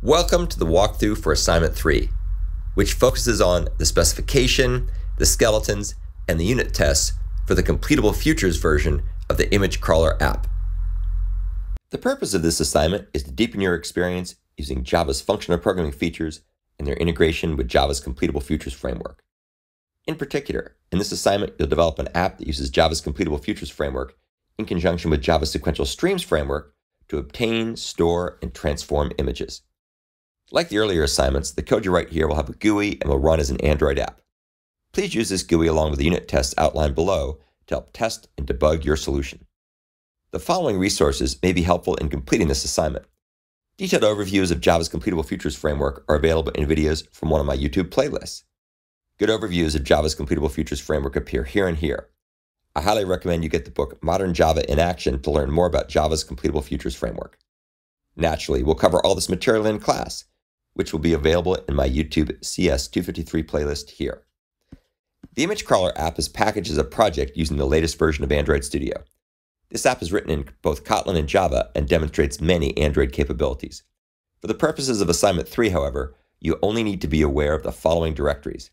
Welcome to the walkthrough for Assignment 3, which focuses on the specification, the skeletons, and the unit tests for the Completable Futures version of the image crawler app. The purpose of this assignment is to deepen your experience using Java's functional programming features and their integration with Java's Completable Futures framework. In particular, in this assignment, you'll develop an app that uses Java's Completable Futures framework in conjunction with Java's Sequential Streams framework to obtain, store, and transform images. Like the earlier assignments, the code you write here will have a GUI and will run as an Android app. Please use this GUI along with the unit tests outlined below to help test and debug your solution. The following resources may be helpful in completing this assignment. Detailed overviews of Java's Completable Futures framework are available in videos from one of my YouTube playlists. Good overviews of Java's Completable Futures framework appear here and here. I highly recommend you get the book Modern Java in Action to learn more about Java's Completable Futures framework. Naturally, we'll cover all this material in class, which will be available in my YouTube CS253 playlist here. The Image Crawler app is packaged as a project using the latest version of Android Studio. This app is written in both Kotlin and Java and demonstrates many Android capabilities. For the purposes of Assignment 3, however, you only need to be aware of the following directories: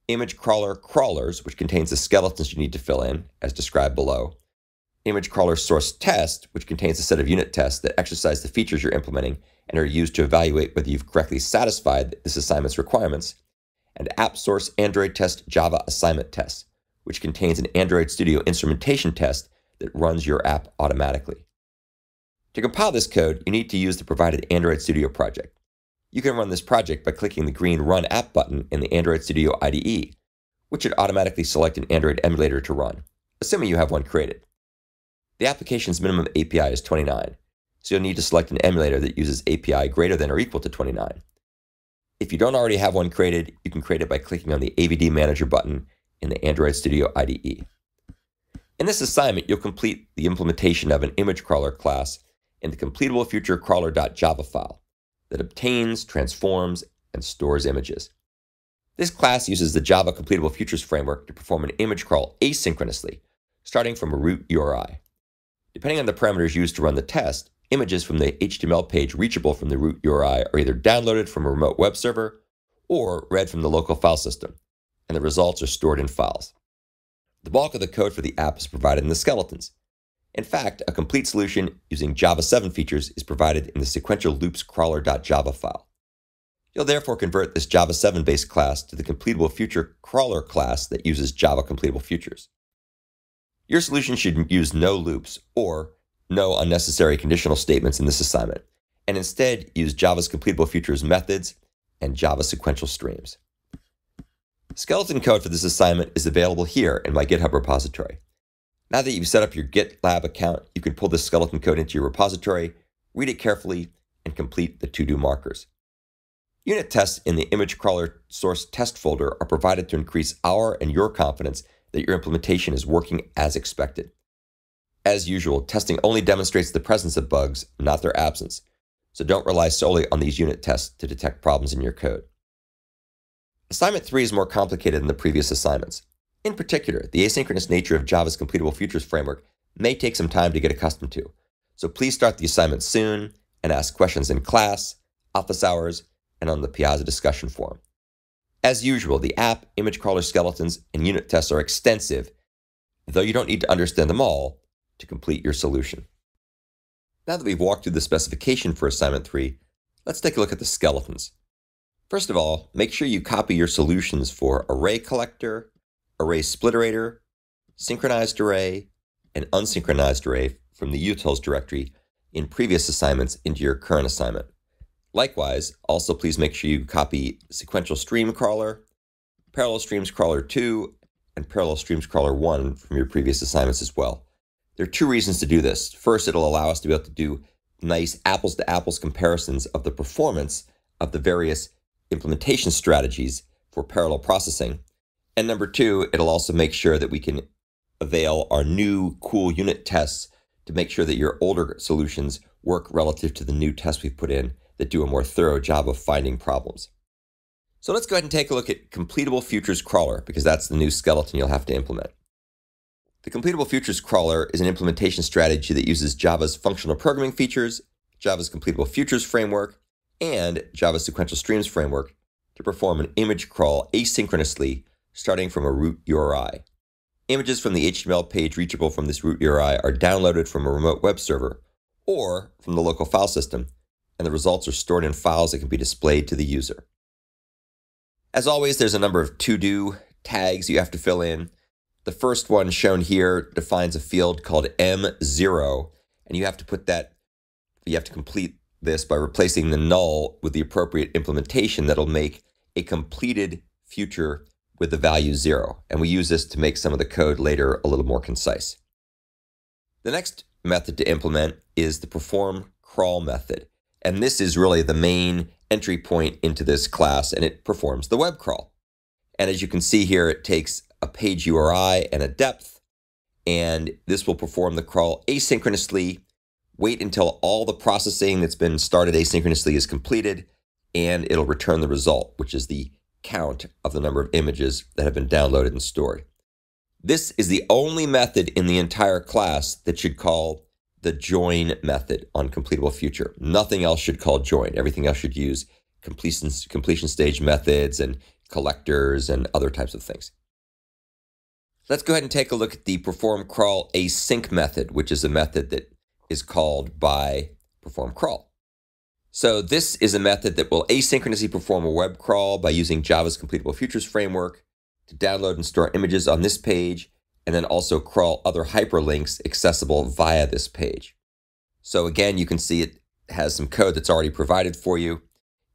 Image Crawler crawlers, which contains the skeletons you need to fill in, as described below; Image Crawler source test, which contains a set of unit tests that exercise the features you're implementing and are used to evaluate whether you've correctly satisfied this assignment's requirements; and App Source Android Test Java Assignment Test, which contains an Android Studio instrumentation test that runs your app automatically. To compile this code, you need to use the provided Android Studio project. You can run this project by clicking the green Run App button in the Android Studio IDE, which should automatically select an Android emulator to run, assuming you have one created. The application's minimum API is 29, so you'll need to select an emulator that uses API greater than or equal to 29. If you don't already have one created, you can create it by clicking on the AVD Manager button in the Android Studio IDE. In this assignment, you'll complete the implementation of an image crawler class in the Completable Future crawler.java file that obtains, transforms, and stores images. This class uses the Java Completable Futures framework to perform an image crawl asynchronously, starting from a root URI. Depending on the parameters used to run the test, images from the HTML page reachable from the root URI are either downloaded from a remote web server or read from the local file system, and the results are stored in files. The bulk of the code for the app is provided in the skeletons. In fact, a complete solution using Java 7 features is provided in the sequential loops crawler.java file. You'll therefore convert this Java 7-based class to the Completable Future crawler class that uses Java Completable Futures. Your solution should use no loops or no unnecessary conditional statements in this assignment, and instead use Java's Completable Futures methods and Java sequential streams. Skeleton code for this assignment is available here in my GitHub repository. Now that you've set up your GitLab account, you can pull this skeleton code into your repository, read it carefully, and complete the to-do markers. Unit tests in the image crawler source test folder are provided to increase our and your confidence that your implementation is working as expected. As usual, testing only demonstrates the presence of bugs, not their absence, so don't rely solely on these unit tests to detect problems in your code. Assignment 3 is more complicated than the previous assignments. In particular, the asynchronous nature of Java's Completable Futures framework may take some time to get accustomed to, so please start the assignment soon and ask questions in class, office hours, and on the Piazza discussion forum. As usual, the app, image crawler skeletons, and unit tests are extensive, though you don't need to understand them all to complete your solution. Now that we've walked through the specification for Assignment 3, let's take a look at the skeletons. First of all, make sure you copy your solutions for array collector, array splitterator, synchronized array, and unsynchronized array from the utils directory in previous assignments into your current assignment. Likewise, also please make sure you copy sequential stream crawler, parallel streams crawler 2, and parallel streams crawler 1 from your previous assignments as well. There are two reasons to do this. First, it'll allow us to be able to do nice apples-to-apples comparisons of the performance of the various implementation strategies for parallel processing. And number two, it'll also make sure that we can avail our new cool unit tests to make sure that your older solutions work relative to the new tests we've put in that do a more thorough job of finding problems. So let's go ahead and take a look at Completable Futures Crawler, because that's the new skeleton you'll have to implement. The Completable Futures Crawler is an implementation strategy that uses Java's functional programming features, Java's Completable Futures framework, and Java Sequential Streams framework to perform an image crawl asynchronously starting from a root URI. Images from the HTML page reachable from this root URI are downloaded from a remote web server or from the local file system, and the results are stored in files that can be displayed to the user. As always, there's a number of to-do tags you have to fill in. The first one shown here defines a field called M0, and you have to complete this by replacing the null with the appropriate implementation that'll make a completed future with the value 0. And we use this to make some of the code later a little more concise. The next method to implement is the perform crawl method. And this is really the main entry point into this class, and it performs the web crawl. And as you can see here, it takes a page URI and a depth, and this will perform the crawl asynchronously, wait until all the processing that's been started asynchronously is completed, and it'll return the result, which is the count of the number of images that have been downloaded and stored. This is the only method in the entire class that should call the join method on completable future. Nothing else should call join. Everything else should use completion stage methods and collectors and other types of things. Let's go ahead and take a look at the perform crawl async method, which is a method that is called by perform crawl. So this is a method that will asynchronously perform a web crawl by using Java's Completable Futures framework to download and store images on this page, and then also crawl other hyperlinks accessible via this page. So again, you can see it has some code that's already provided for you.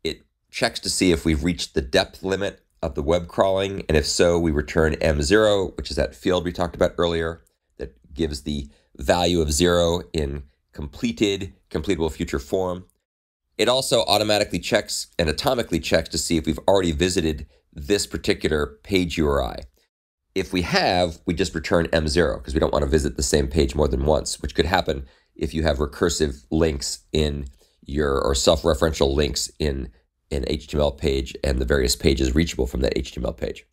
It checks to see if we've reached the depth limit of the web crawling, and if so, we return M0, which is that field we talked about earlier that gives the value of 0 in completable future form. It also automatically checks and atomically checks to see if we've already visited this particular page URI. If we have, we just return M0 because we don't want to visit the same page more than once, which could happen if you have recursive links in or self-referential links in an HTML page and the various pages reachable from that HTML page.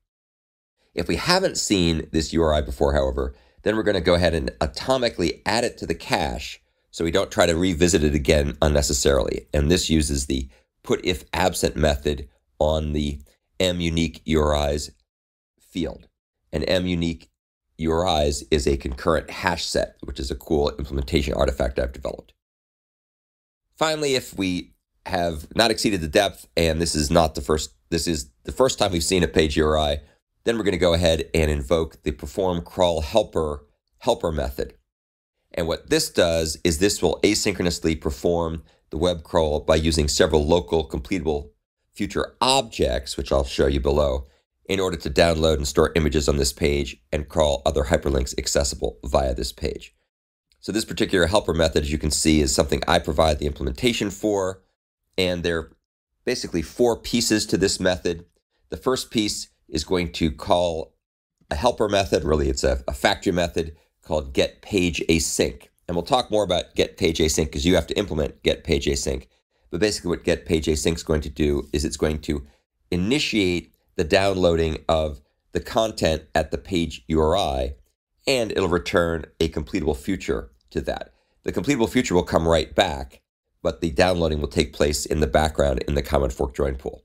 If we haven't seen this URI before, however, then we're going to go ahead and atomically add it to the cache so we don't try to revisit it again unnecessarily. And this uses the putIfAbsent method on the mUnique URIs field. And mUnique URIs is a concurrent hash set, which is a cool implementation artifact I've developed. Finally, if we have not exceeded the depth, and this is the first time we've seen a page URI, then we're going to go ahead and invoke the perform crawl helper method. And what this does is this will asynchronously perform the web crawl by using several local completable future objects, which I'll show you below, in order to download and store images on this page and crawl other hyperlinks accessible via this page. So this particular helper method, as you can see, is something I provide the implementation for, and there are basically 4 pieces to this method. The first piece is going to call a helper method. Really, it's a factory method called getPageAsync. And we'll talk more about getPageAsync because you have to implement getPageAsync. But basically what getPageAsync is going to do is it's going to initiate the downloading of the content at the page URI, and it'll return a completable future to that. The completable future will come right back, but the downloading will take place in the background in the common fork join pool.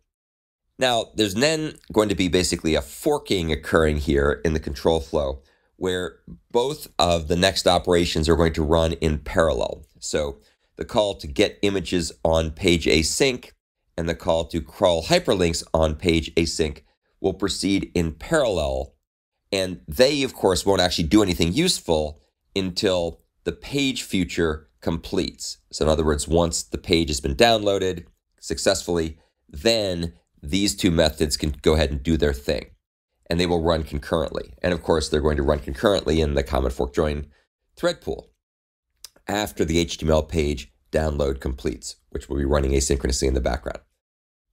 Now, there's then going to be basically a forking occurring here in the control flow where both of the next operations are going to run in parallel. So the call to get images on page async and the call to crawl hyperlinks on page async will proceed in parallel. And they, of course, won't actually do anything useful until the page future completes. So in other words, once the page has been downloaded successfully, then these 2 methods can go ahead and do their thing. And they will run concurrently. And of course, they're going to run concurrently in the common fork join thread pool after the HTML page download completes, which will be running asynchronously in the background.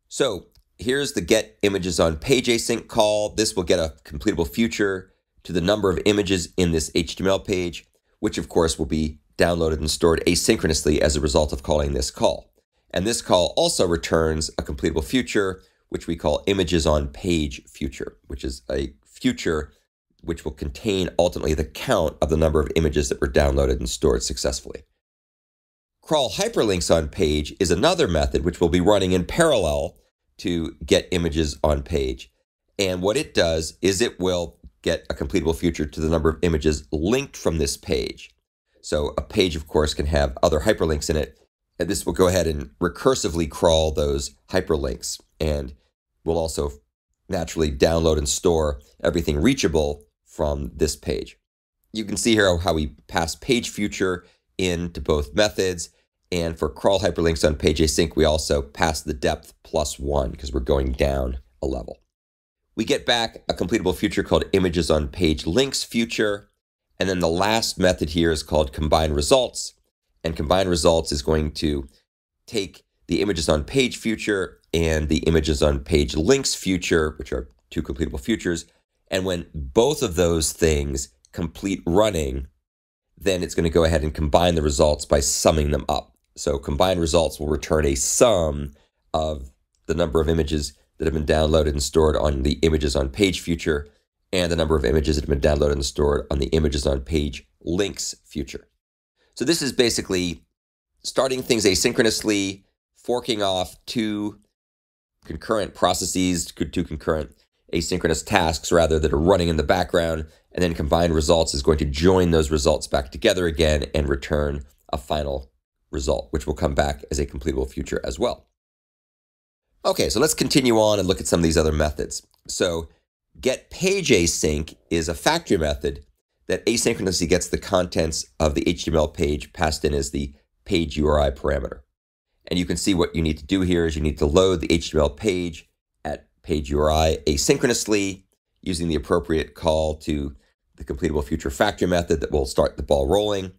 So here's the get images on page async call. This will get a completable future to the number of images in this HTML page, which of course will be downloaded and stored asynchronously as a result of calling this call. And this call also returns a completable future, which we call images on page future, which is a future which will contain ultimately the count of the number of images that were downloaded and stored successfully. Crawl hyperlinks on page is another method which will be running in parallel to get images on page. And what it does is it will get a completable future to the number of images linked from this page. So a page, of course, can have other hyperlinks in it. And this will go ahead and recursively crawl those hyperlinks. And will also naturally download and store everything reachable from this page. You can see here how we pass page future into both methods. And for crawl hyperlinks on page async, we also pass the depth +1 because we're going down a level. We get back a completable future called images on page links future. And then the last method here is called combine results. And combine results is going to take the images on page future and the images on page links future, which are two completable futures. And when both of those things complete running, then it's going to go ahead and combine the results by summing them up. So combined results will return a sum of the number of images that have been downloaded and stored on the images on page future and the number of images that have been downloaded and stored on the images on page links future. So this is basically starting things asynchronously, forking off two concurrent processes, two concurrent asynchronous tasks rather, that are running in the background, and then combined results is going to join those results back together again and return a final result, which will come back as a completable future as well. Okay, so let's continue on and look at some of these other methods. So get page async is a factory method that asynchronously gets the contents of the HTML page passed in as the page URI parameter. And you can see what you need to do here is you need to load the HTML page at page URI asynchronously using the appropriate call to the completable future factory method that will start the ball rolling,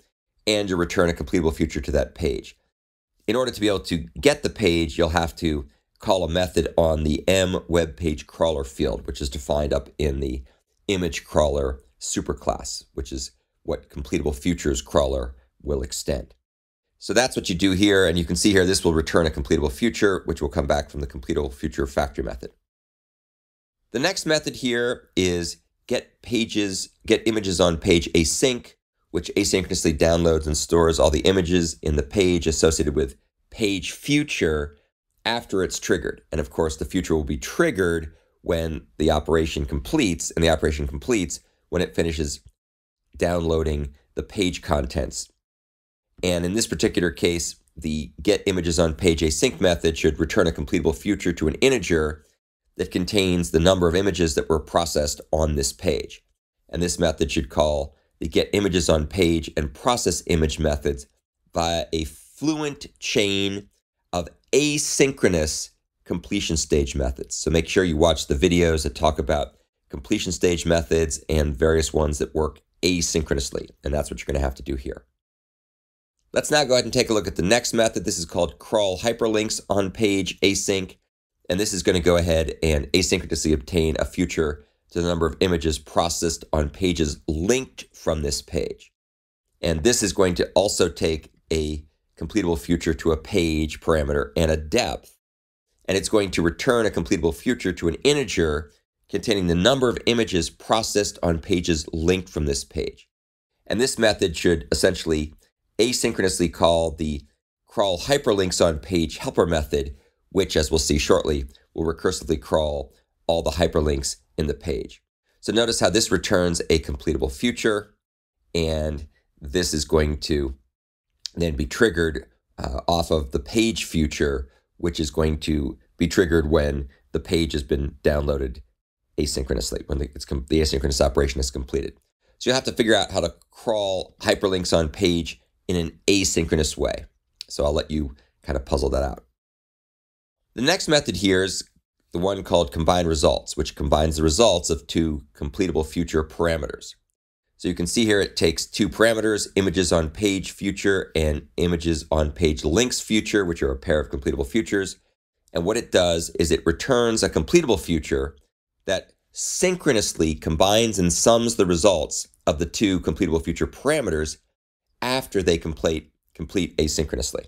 and you return a completable future to that page. In order to be able to get the page, you'll have to call a method on the mWebPageCrawler field, which is defined up in the image crawler superclass, which is what completable futures crawler will extend. So that's what you do here, and you can see here this will return a completable future, which will come back from the completable future factory method. The next method here is get images on page async, which asynchronously downloads and stores all the images in the page associated with page future after it's triggered. And of course, the future will be triggered when the operation completes, and the operation completes when it finishes downloading the page contents. And in this particular case, the get images on page async method should return a completable future to an integer that contains the number of images that were processed on this page. And this method should call the get images on page and process image methods via a fluent chain of asynchronous completion stage methods. So make sure you watch the videos that talk about completion stage methods and various ones that work asynchronously. And that's what you're going to have to do here. Let's now go ahead and take a look at the next method. This is called crawl hyperlinks on page async. And this is going to go ahead and asynchronously obtain a future to the number of images processed on pages linked from this page. And this is going to also take a completable future to a page parameter and a depth. And it's going to return a completable future to an integer containing the number of images processed on pages linked from this page. And this method should essentially asynchronously call the crawl hyperlinks on page helper method, which, as we'll see shortly, will recursively crawl all the hyperlinks in the page. So notice how this returns a completable future, and this is going to then be triggered off of the page future, which is going to be triggered when the page has been downloaded asynchronously, when the asynchronous operation is completed. So you'll have to figure out how to crawl hyperlinks on page in an asynchronous way. So I'll let you kind of puzzle that out. The next method here is the one called combine results, which combines the results of two completable future parameters. So you can see here it takes two parameters, images on page future and images on page links future, which are a pair of completable futures. And what it does is it returns a completable future that synchronously combines and sums the results of the two completable future parameters after they complete asynchronously.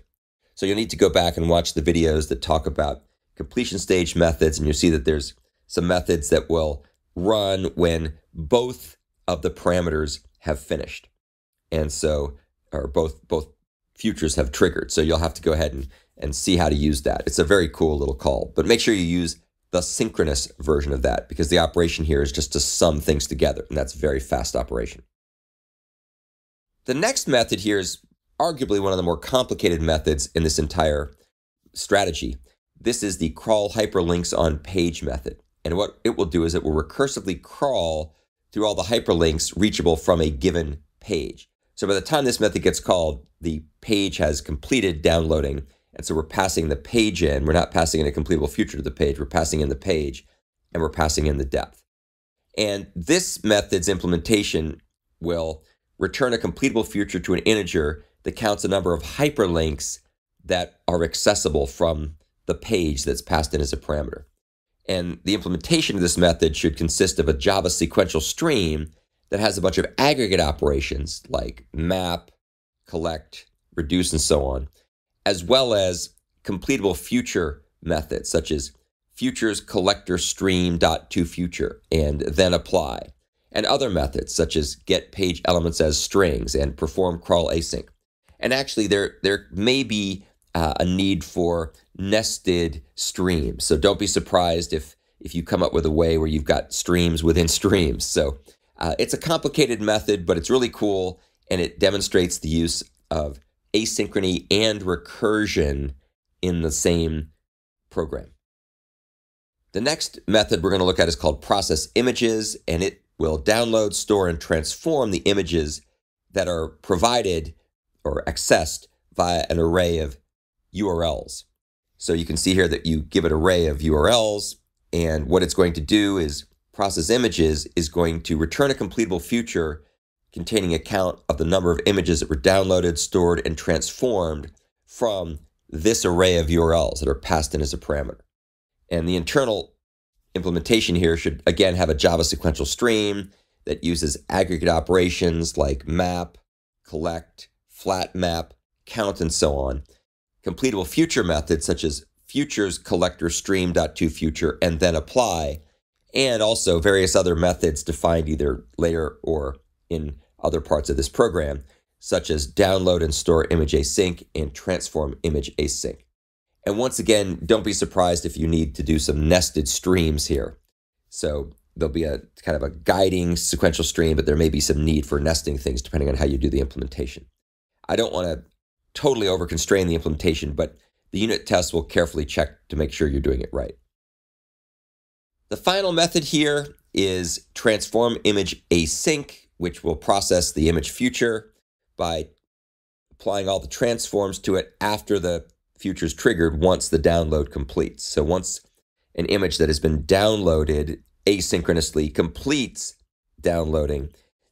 So you'll need to go back and watch the videos that talk about completion stage methods, and you'll see that there's some methods that will run when both of the parameters have finished. And so, or both futures have triggered. So you'll have to go ahead and see how to use that. It's a very cool little call, but make sure you use the synchronous version of that because the operation here is just to sum things together, and that's a very fast operation. The next method here is arguably one of the more complicated methods in this entire strategy. This is the crawl hyperlinks on page method. And what it will do is it will recursively crawl through all the hyperlinks reachable from a given page. So by the time this method gets called, the page has completed downloading. And so we're passing the page in. We're not passing in a completable future to the page. We're passing in the page, and we're passing in the depth. And this method's implementation will return a completable future to an integer that counts the number of hyperlinks that are accessible from the page that's passed in as a parameter. And the implementation of this method should consist of a Java sequential stream that has a bunch of aggregate operations like map, collect, reduce, and so on, as well as completable future methods such as futures collector stream dot to future and then apply, and other methods such as get page elements as strings and perform crawl async. And actually, there may be a need for nested streams. So don't be surprised if you come up with a way where you've got streams within streams. So it's a complicated method, but it's really cool, and it demonstrates the use of asynchrony and recursion in the same program. The next method we're going to look at is called process images, and it will download, store, and transform the images that are provided or accessed via an array of URLs. So you can see here that you give it an array of URLs, and what it's going to do is process images is going to return a completable future containing a count of the number of images that were downloaded, stored, and transformed from this array of URLs that are passed in as a parameter. And the internal implementation here should, again, have a Java sequential stream that uses aggregate operations like map, collect, flat map, count, and so on. Completable future methods such as futures collector stream dot to future and then apply, and also various other methods defined either later or in other parts of this program, such as download and store image async and transform image async. And once again, don't be surprised if you need to do some nested streams here. So there'll be a kind of a guiding sequential stream, but there may be some need for nesting things depending on how you do the implementation. I don't want to totally over-constrain the implementation, but the unit test will carefully check to make sure you're doing it right. The final method here is transform image async, which will process the image future by applying all the transforms to it after the future is triggered once the download completes. So once an image that has been downloaded asynchronously completes downloading,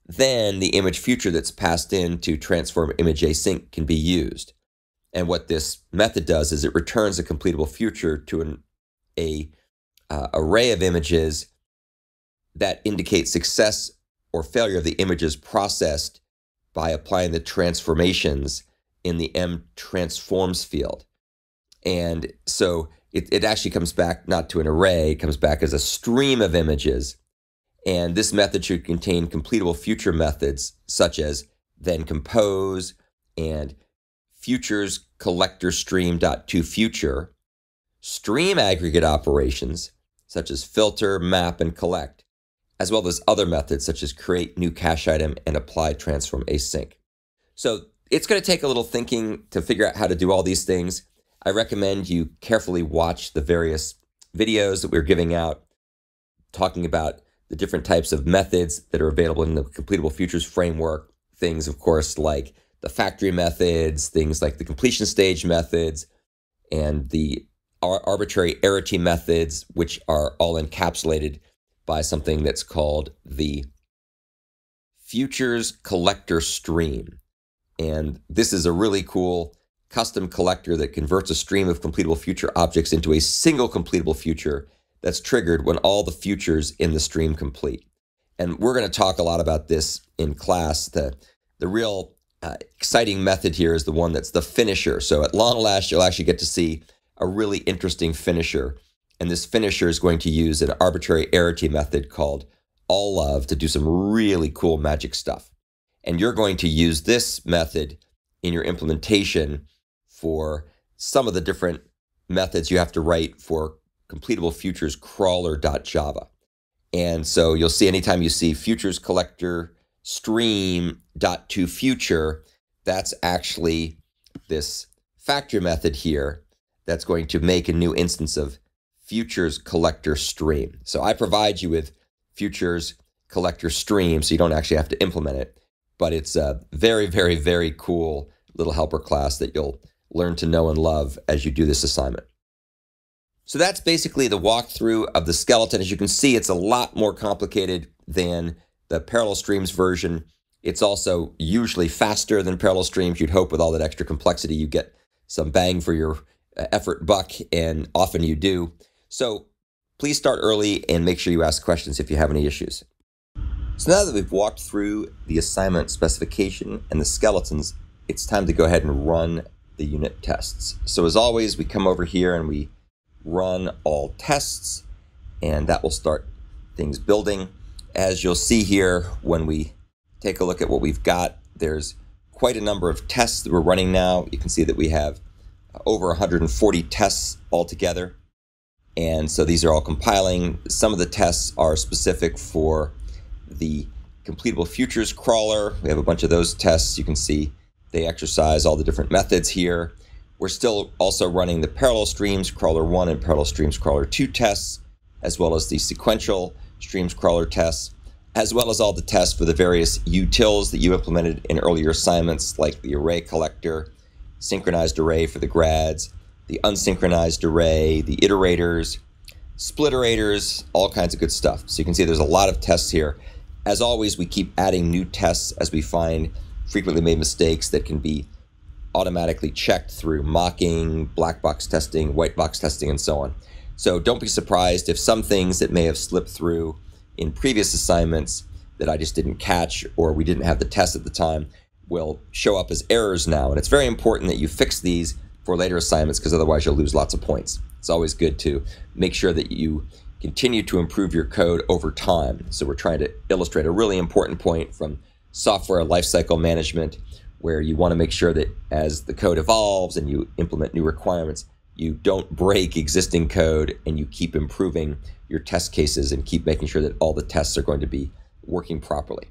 then the image future that's passed in to transform image async can be used. And what this method does is it returns a completable future to an array of images that indicate success or failure of the images processed by applying the transformations in the mTransforms field. And so it actually comes back not to an array, it comes back as a stream of images. And this method should contain completable future methods such as then compose and futures collector stream dot to future, stream aggregate operations such as filter, map, and collect, as well as other methods such as create new cache item and apply transform async. So it's going to take a little thinking to figure out how to do all these things. I recommend you carefully watch the various videos that we're giving out, talking about the different types of methods that are available in the Completable Futures framework. Things, of course, like the factory methods, things like the completion stage methods, and the arbitrary arity methods, which are all encapsulated by something that's called the futures collector stream. And this is a really cool custom collector that converts a stream of completable future objects into a single completable future that's triggered when all the futures in the stream complete. And we're going to talk a lot about this in class. The real exciting method here is the one that's the finisher. So at long last, you'll actually get to see a really interesting finisher. And this finisher is going to use an arbitrary arity method called all of to do some really cool magic stuff. And you're going to use this method in your implementation for some of the different methods you have to write for completable futures crawler.java. And so you'll see anytime you see futures collector stream.toFuture, that's actually this factor method here that's going to make a new instance of futures collector stream. So I provide you with futures collector stream, so you don't actually have to implement it. But it's a very, very, very cool little helper class that you'll learn to know and love as you do this assignment. So that's basically the walkthrough of the skeleton. As you can see, it's a lot more complicated than the parallel streams version. It's also usually faster than parallel streams. You'd hope with all that extra complexity you get some bang for your effort buck, and often you do. So please start early and make sure you ask questions if you have any issues. So now that we've walked through the assignment specification and the skeletons, it's time to go ahead and run the unit tests. So as always, we come over here and we run all tests, and that will start things building. As you'll see here, when we take a look at what we've got, there's quite a number of tests that we're running now. You can see that we have over 140 tests altogether. And so these are all compiling. Some of the tests are specific for the completable futures crawler. We have a bunch of those tests. You can see they exercise all the different methods here. We're still also running the parallel streams crawler 1 and parallel streams crawler 2 tests, as well as the sequential streams crawler tests, as well as all the tests for the various utils that you implemented in earlier assignments, like the array collector, synchronized array for the grads, the unsynchronized array, the iterators, splitterators, all kinds of good stuff. So you can see there's a lot of tests here. As always, we keep adding new tests as we find frequently made mistakes that can be automatically checked through mocking, black box testing, white box testing, and so on. So don't be surprised if some things that may have slipped through in previous assignments that I just didn't catch, or we didn't have the test at the time, will show up as errors now. And it's very important that you fix these for later assignments, because otherwise you'll lose lots of points. It's always good to make sure that you continue to improve your code over time. So we're trying to illustrate a really important point from software lifecycle management, where you want to make sure that as the code evolves and you implement new requirements, you don't break existing code, and you keep improving your test cases and keep making sure that all the tests are going to be working properly.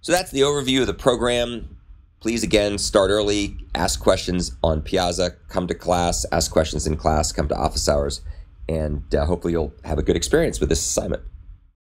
So that's the overview of the program. Please, again, start early, ask questions on Piazza, come to class, ask questions in class, come to office hours, and hopefully you'll have a good experience with this assignment.